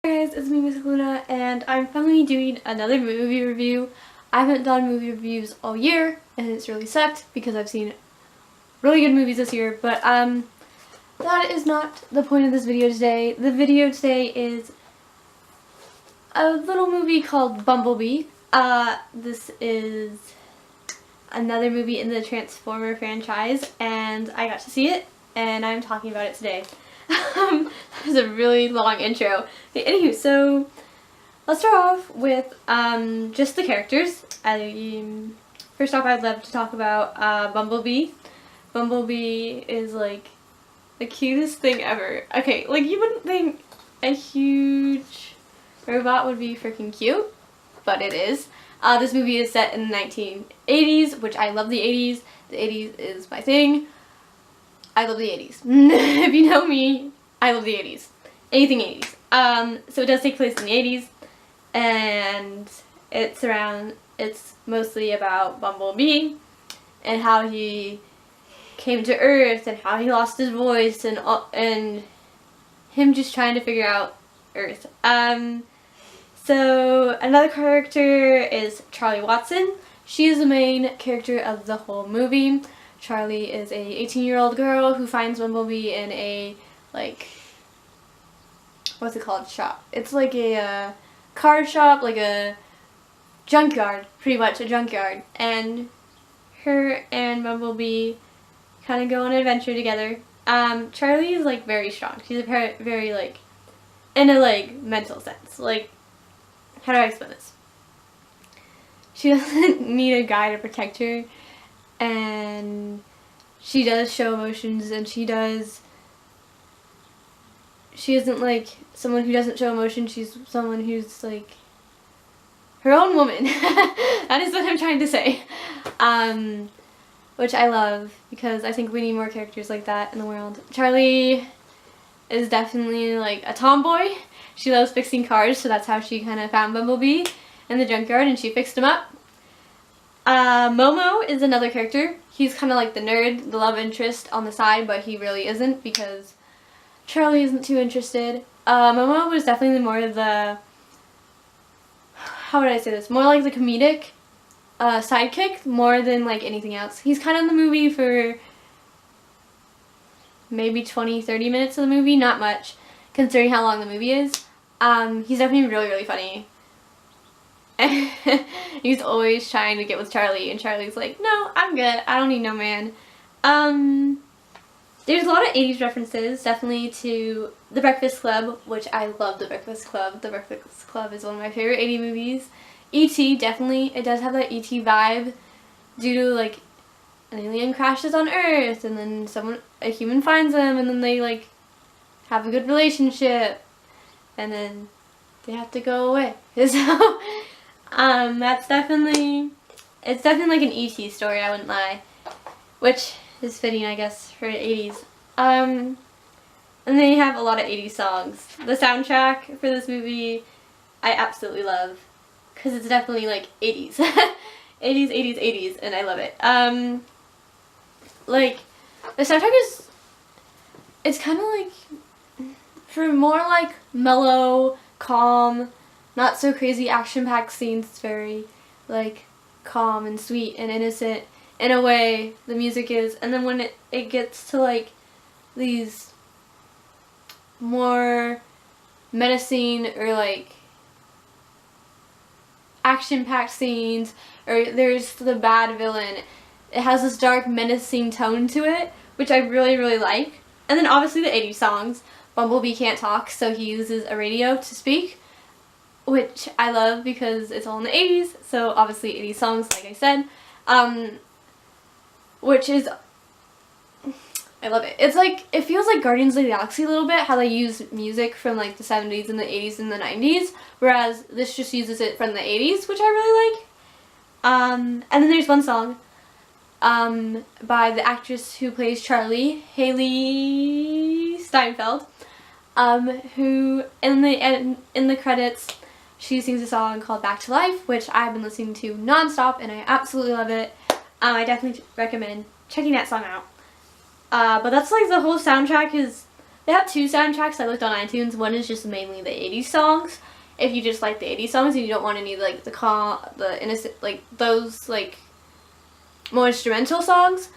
Hey guys, it's me, Miss Luna, and I'm finally doing another movie review. I haven't done movie reviews all year, and it's really sucked because I've seen really good movies this year, but that is not the point of this video today. The video today is a little movie called Bumblebee. This is another movie in the Transformer franchise, and I got to see it, and I'm talking about it today. That was a really long intro. Okay, anywho, so let's start off with just the characters. First off, I'd love to talk about Bumblebee. Bumblebee is like the cutest thing ever. Okay, like you wouldn't think a huge robot would be freaking cute, but it is. This movie is set in the 1980s, which I love the 80s. The 80s is my thing. I love the 80s. If you know me, I love the 80s. Anything 80s. So it does take place in the 80s, and it's mostly about Bumblebee and how he came to Earth and how he lost his voice and him just trying to figure out Earth. So another character is Charlie Watson. She is the main character of the whole movie. Charlie is a 18-year-old girl who finds Bumblebee in a, like, what's it called, shop. It's like a car shop, like a junkyard, pretty much a junkyard. And her and Bumblebee kind of go on an adventure together. Charlie is, like, very strong. She's very, like, in a, like, mental sense. Like, how do I explain this? She doesn't need a guy to protect her. And she does show emotions, and she isn't like someone who doesn't show emotion. She's someone who's like her own woman. That is what I'm trying to say. Which I love, because I think we need more characters like that in the world. Charlie is definitely like a tomboy. She loves fixing cars, so that's how she kind of found Bumblebee in the junkyard, and she fixed him up. Momo is another character. He's kind of like the nerd, the love interest on the side, but he really isn't because Charlie isn't too interested. Momo was definitely more of the, how would I say this, more like the comedic sidekick more than like anything else. He's kind of in the movie for maybe 20-30 minutes of the movie, not much considering how long the movie is. He's definitely really, really funny. He's always trying to get with Charlie, and Charlie's like, no, I'm good, I don't need no man. There's a lot of 80s references, definitely to The Breakfast Club, which I love The Breakfast Club. The Breakfast Club is one of my favorite 80s movies. E.T., definitely, it does have that E.T. vibe, due to, like, an alien crashes on Earth, and then a human finds them, and then they, like, have a good relationship, and then they have to go away. So, it's definitely like an E.T. story, I wouldn't lie, which is fitting, I guess, for the 80s. And they have a lot of 80s songs. The soundtrack for this movie, I absolutely love, because it's definitely like 80s. 80s, 80s, 80s, and I love it. Like, the soundtrack it's kind of like, for more like mellow, calm, not so crazy action-packed scenes. It's very, like, calm and sweet and innocent in a way the music is. And then when it gets to, like, these more menacing or, like, action-packed scenes, or there's the bad villain, it has this dark, menacing tone to it, which I really, really like. And then obviously the 80s songs. Bumblebee can't talk, so he uses a radio to speak, which I love because it's all in the 80s, so obviously 80s songs, like I said, which is, I love it. It's like, it feels like Guardians of the Galaxy a little bit, how they use music from like the 70s and the 80s and the 90s, whereas this just uses it from the 80s, which I really like. And then there's one song by the actress who plays Charlie, Haley Steinfeld, who in the credits, she sings a song called Back to Life, which I've been listening to non-stop, and I absolutely love it. I definitely recommend checking that song out. But that's like the whole soundtrack is They have two soundtracks I looked on iTunes. One is just mainly the 80s songs. If you just like the 80s songs and you don't want any like the innocent, like those like more instrumental songs.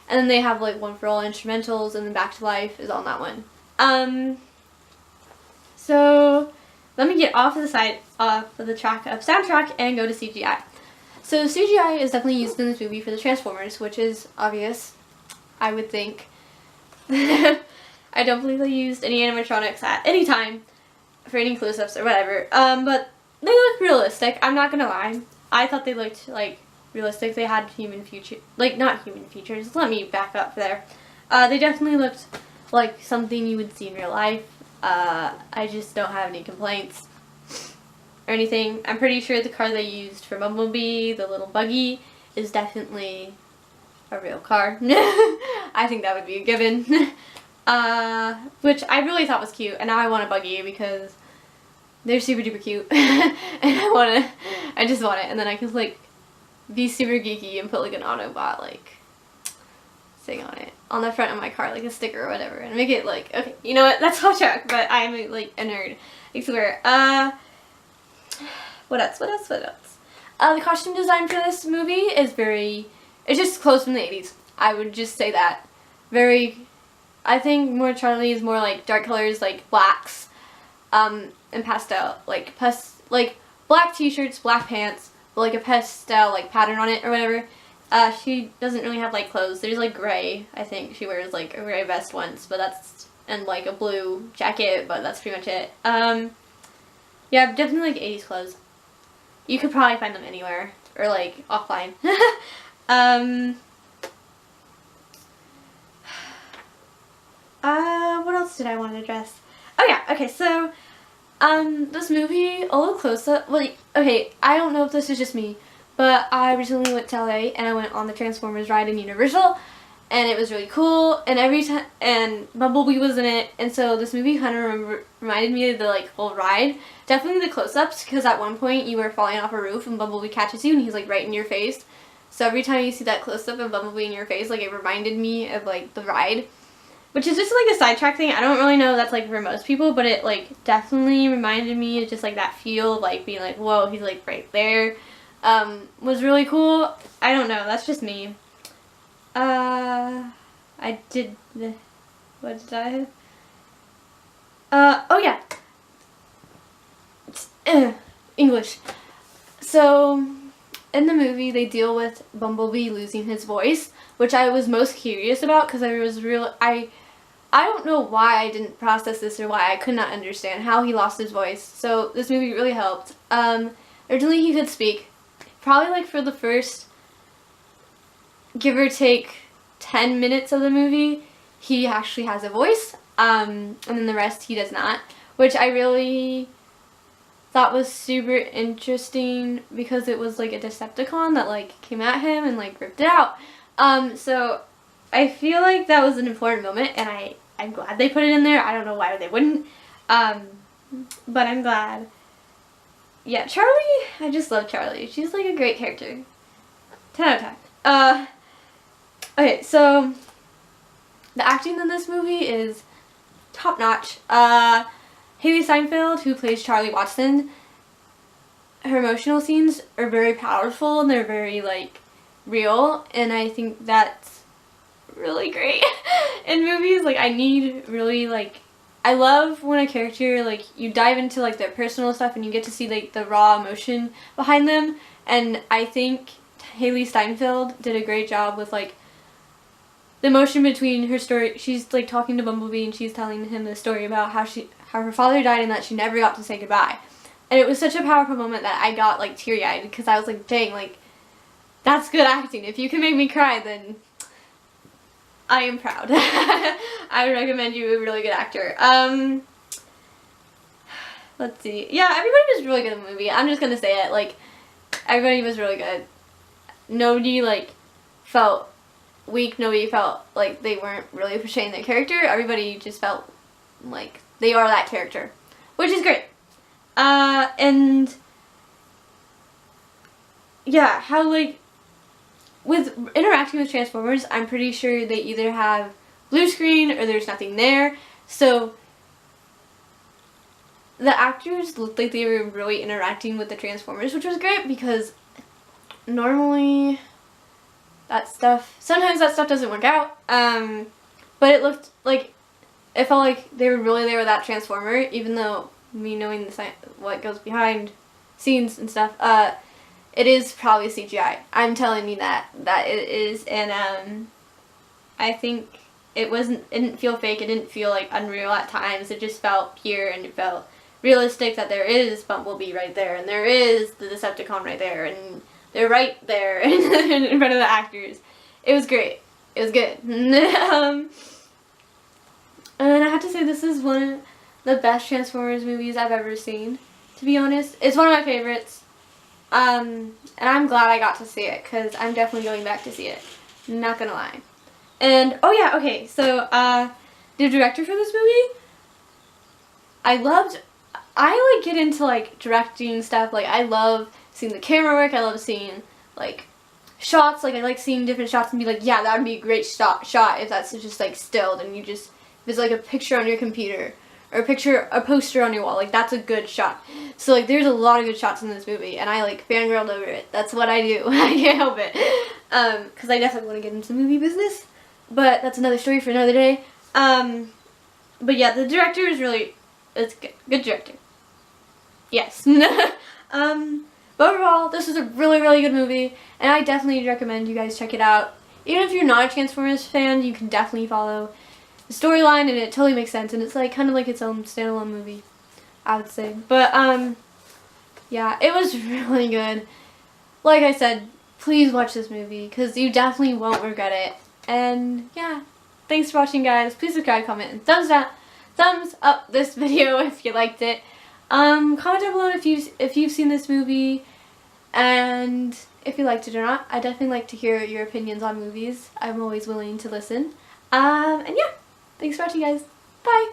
And then they have like one for all instrumentals, and then Back to Life is on that one. So let me get off of the track of soundtrack and go to CGI. So CGI is definitely used in this movie for the Transformers, which is obvious, I would think. I don't believe they used any animatronics at any time for any close-ups or whatever. But they look realistic. I'm not gonna lie. I thought they looked like realistic. They had human features, like not human features. Let me back up there. They definitely looked like something you would see in real life. I just don't have any complaints or anything. I'm pretty sure the car they used for Bumblebee, the little buggy, is definitely a real car. I think that would be a given. Which I really thought was cute, and now I want a buggy because they're super duper cute. And I just want it, and then I can like be super geeky and put like an Autobot like thing on it on the front of my car, like a sticker or whatever, and make it like, okay, you know what, that's hot track, but I'm like a nerd, I swear. What else? The costume design for this movie is it's just close from the 80s. I would just say that. I think more Charlie is more like dark colors, like blacks, and pastel, like black t-shirts, black pants, but like a pastel like pattern on it or whatever. She doesn't really have like clothes. There's like gray. I think she wears like a gray vest once, but and like a blue jacket, but that's pretty much it. Yeah, definitely like 80s clothes. You could probably find them anywhere or like offline. What else did I want to address? Oh yeah, okay, so this movie, a little close up. Well, okay, I don't know if this is just me, but I recently went to LA and I went on the Transformers ride in Universal, and it was really cool. And Bumblebee was in it, and so this movie kind of reminded me of the like whole ride. Definitely the close-ups, because at one point you were falling off a roof and Bumblebee catches you and he's like right in your face. So every time you see that close-up of Bumblebee in your face, like it reminded me of like the ride. Which is just like a sidetrack thing. I don't really know if that's like for most people, but it like definitely reminded me of just like that feel of like being like, whoa, he's like right there. Was really cool. I don't know, that's just me. What did I? Oh yeah. English. So, in the movie, they deal with Bumblebee losing his voice, which I was most curious about because I don't know why I didn't process this or why I could not understand how he lost his voice. So this movie really helped. Originally he could speak, probably like for the first, give or take, 10 minutes of the movie, he actually has a voice, and then the rest he does not, which I really thought was super interesting because it was like a Decepticon that like came at him and like ripped it out. So I feel like that was an important moment, and I'm glad they put it in there. I don't know why they wouldn't, but I'm glad. Yeah, Charlie, I just love Charlie. She's like a great character. 10 out of 10. Okay, so the acting in this movie is top notch. Haley Steinfeld, who plays Charlie Watson, her emotional scenes are very powerful and they're very like real, and I think that's really great in movies. Like I love when a character, like, you dive into like their personal stuff and you get to see like the raw emotion behind them, and I think Haley Steinfeld did a great job with like the emotion between her story. She's like talking to Bumblebee and she's telling him the story about how her father died and that she never got to say goodbye. And it was such a powerful moment that I got like teary-eyed because I was like, dang, like, that's good acting. If you can make me cry, then I am proud. I would recommend you a really good actor. Let's see. Yeah, everybody was really good in the movie. I'm just gonna say it. Like, everybody was really good. Nobody like felt weak. Nobody felt like they weren't really portraying their character. Everybody just felt like they are that character, which is great. And yeah, how like with interacting with Transformers, I'm pretty sure they either have blue screen or there's nothing there. So the actors looked like they were really interacting with the Transformers, which was great because normally sometimes that stuff doesn't work out. But it looked like, it felt like they were really there with that Transformer, even though me knowing what goes behind scenes and stuff, it is probably CGI. I'm telling you that it is, and I think it didn't feel fake, it didn't feel like unreal at times, it just felt pure and it felt realistic that there is Bumblebee right there, and there is the Decepticon right there, and they're right there in front of the actors. It was great. It was good. And I have to say, this is one of the best Transformers movies I've ever seen, to be honest. It's one of my favorites. And I'm glad I got to see it, because I'm definitely going back to see it. Not gonna lie. And, oh yeah, okay, so, the director for this movie, I like get into like directing stuff, like I love seeing the camera work, I love seeing like shots, like I like seeing different shots and be like, yeah, that would be a great shot if that's just like stilled and if it's like a picture on your computer or a poster on your wall, like that's a good shot. So like there's a lot of good shots in this movie and I like fangirled over it. That's what I do. I can't help it. Because I definitely want to get into the movie business, but that's another story for another day. But yeah, the director is it's good director. Yes. But overall, this is a really, really good movie, and I definitely recommend you guys check it out. Even if you're not a Transformers fan, you can definitely follow the storyline, and it totally makes sense, and it's like kind of like its own standalone movie, I would say. But, yeah, it was really good. Like I said, please watch this movie, because you definitely won't regret it. And, yeah, thanks for watching, guys. Please subscribe, comment, and thumbs up this video if you liked it. Comment down below if you've seen this movie and if you liked it or not. I definitely like to hear your opinions on movies. I'm always willing to listen. And yeah, thanks for watching, guys. Bye!